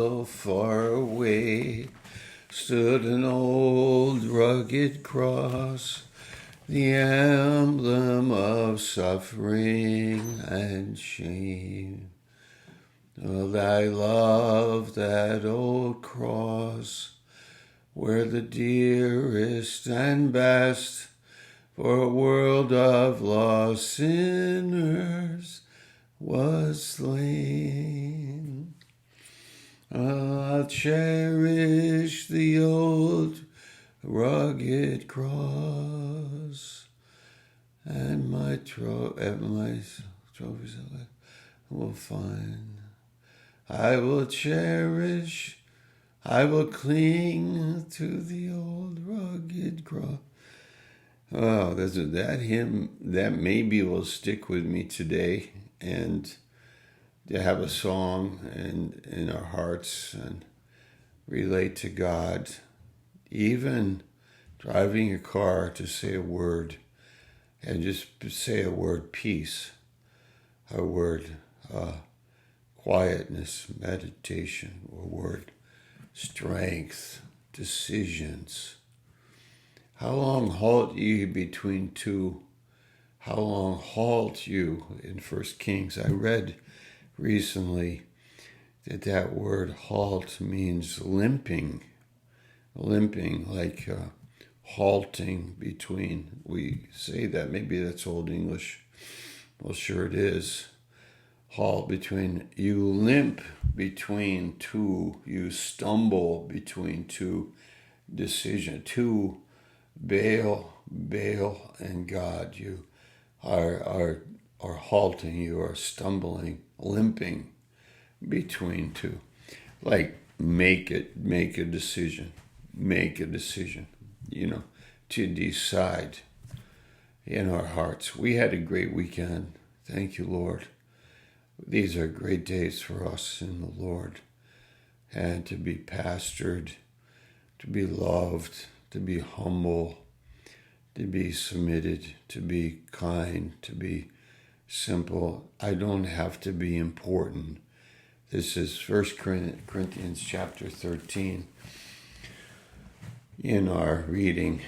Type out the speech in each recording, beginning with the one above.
So far away stood an old rugged cross, the emblem of suffering and shame. Oh, I love that old cross, where the dearest and best for a world of lost sinners was slain. I'll cherish the old rugged cross and my trophies will find. I will cherish, I will cling to the old rugged cross. Oh, that hymn that maybe will stick with me today, and to have a song and in our hearts and relate to God, even driving your car to say a word and just say a word peace, a word quietness, meditation, a word strength, decisions. How long halt ye between two? How long halt you in 1 Kings? I read recently that word halt means limping like halting between. We say that, maybe that's Old English. Well, sure it is. Halt between, you limp between two, you stumble between two decisions, two Baal and God. You are halting, you are stumbling, limping between two. Like make a decision, to decide in our hearts. We had a great weekend. Thank you, Lord. These are great days for us in the Lord, and to be pastored, to be loved, to be humble, to be submitted, to be kind, to be simple. I don't have to be important. This is 1 Corinthians chapter 13 in our reading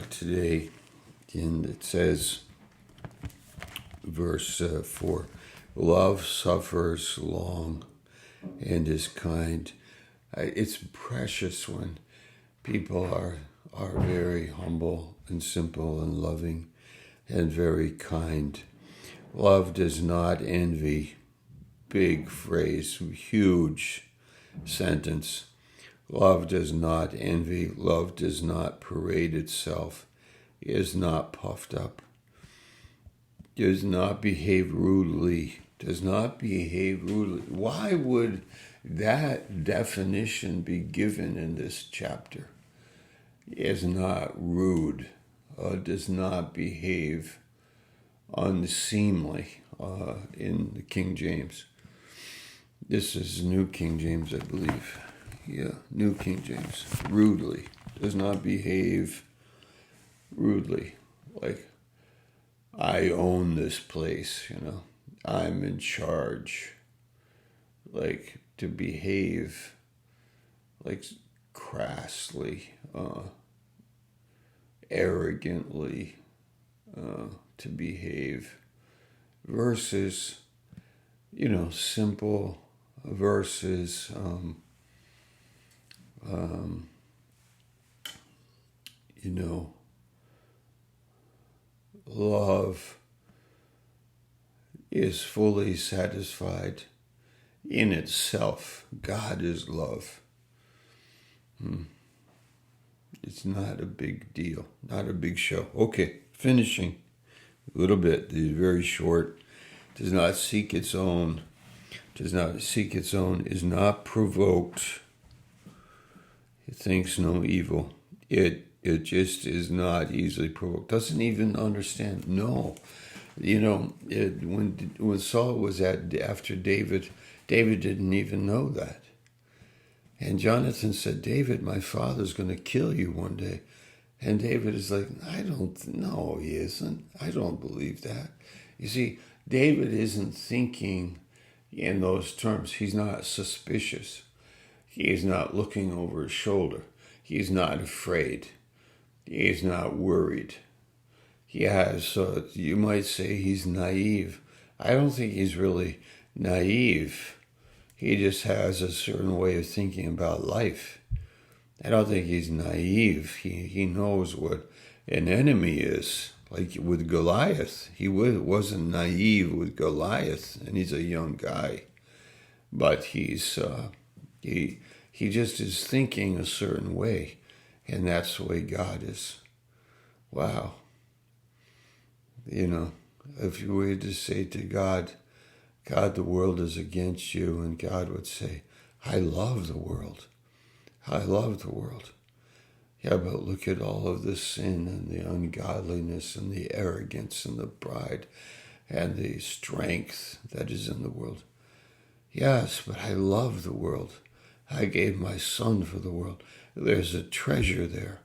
today. And it says, verse 4, love suffers long and is kind. It's precious when people are very humble and simple and loving and very kind. Love does not envy. Big phrase, huge sentence. Love does not envy. Love does not parade itself. Is not puffed up. Does not behave rudely. Why would that definition be given in this chapter? Is not rude. Does not behave unseemly in the King James. This is New King James, I believe. Yeah, New King James. Rudely. Does not behave rudely. Like, I own this place, I'm in charge. Like, to behave like crassly, arrogantly, to behave versus, simple versus love is fully satisfied in itself. God is love. It's not a big deal, not a big show. Okay, finishing a little bit. This is very short. Does not seek its own, is not provoked. It thinks no evil. It just is not easily provoked. Doesn't even understand. No. When Saul was after David didn't even know that. And Jonathan said, David, my father's going to kill you one day. And David is like, no, he isn't. I don't believe that. You see, David isn't thinking in those terms. He's not suspicious. He is not looking over his shoulder. He is not afraid. He is not worried. He has, you might say he's naive. I don't think he's really naive. He just has a certain way of thinking about life. I don't think he's naive. He knows what an enemy is. Like with Goliath, he wasn't naive with Goliath, and he's a young guy. But he just is thinking a certain way, and that's the way God is. Wow. If you were to say to God, God, the world is against you, and God would say, I love the world. I love the world. Yeah, but look at all of the sin and the ungodliness and the arrogance and the pride and the strength that is in the world. Yes, but I love the world. I gave my son for the world. There's a treasure there.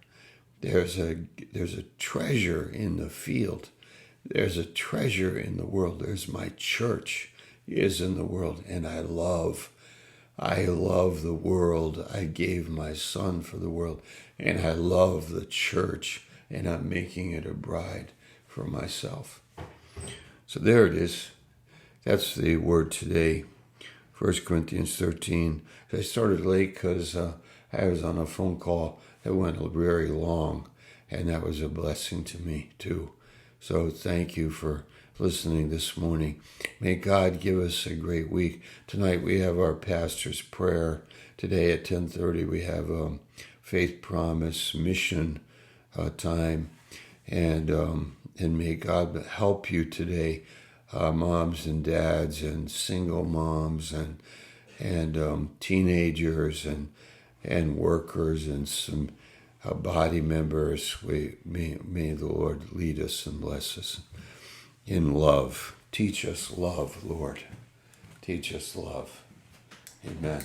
There's a treasure in the field. There's a treasure in the world. There's my church is in the world, and I love the world. I gave my son for the world, and I love the church, and I'm making it a bride for myself. So there it is. That's the word today, 1 Corinthians 13. I started late because I was on a phone call that went very long, and that was a blessing to me too. So thank you for listening this morning. May God give us a great week. Tonight we have our pastor's prayer. Today at 10:30 we have faith promise mission time, and may God help you today, moms and dads and single moms and teenagers and workers and some body members. May the Lord lead us and bless us in love. Teach us love, Lord. Teach us love. Amen.